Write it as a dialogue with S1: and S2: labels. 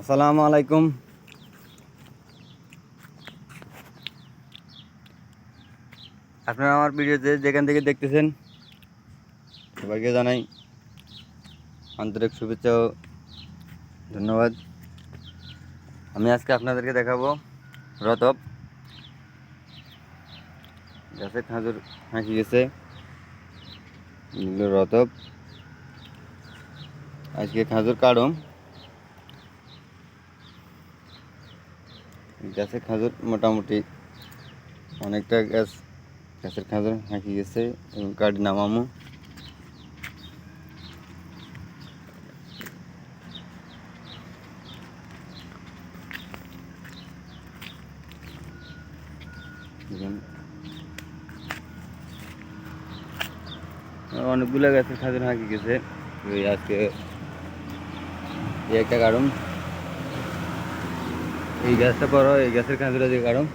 S1: আসসালামু আলাইকুম। আপনারা আমার ভিডিওতে যেখান থেকে দেখতেছেন সবাইকে জানাই আন্তরিক শুভেচ্ছা ও ধন্যবাদ। আমি আজকে আপনাদেরকে দেখাবো রতব গাছে খাজুর হাঁকি গেছে, এগুলো রতব। আজকে খাজুর কাটুম। গাছে খাজুর মোটামুটি অনেকটা গাছের খাজুর হাঁকি গেছে এবং কাটি নামামো। অনেকগুলো গাছের খাজুর হাঁকি গেছে, ওই আজকে একটা কাটুম। এই গাছটা বড়, এই গাছের খাজুর দিয়ে কাটুম।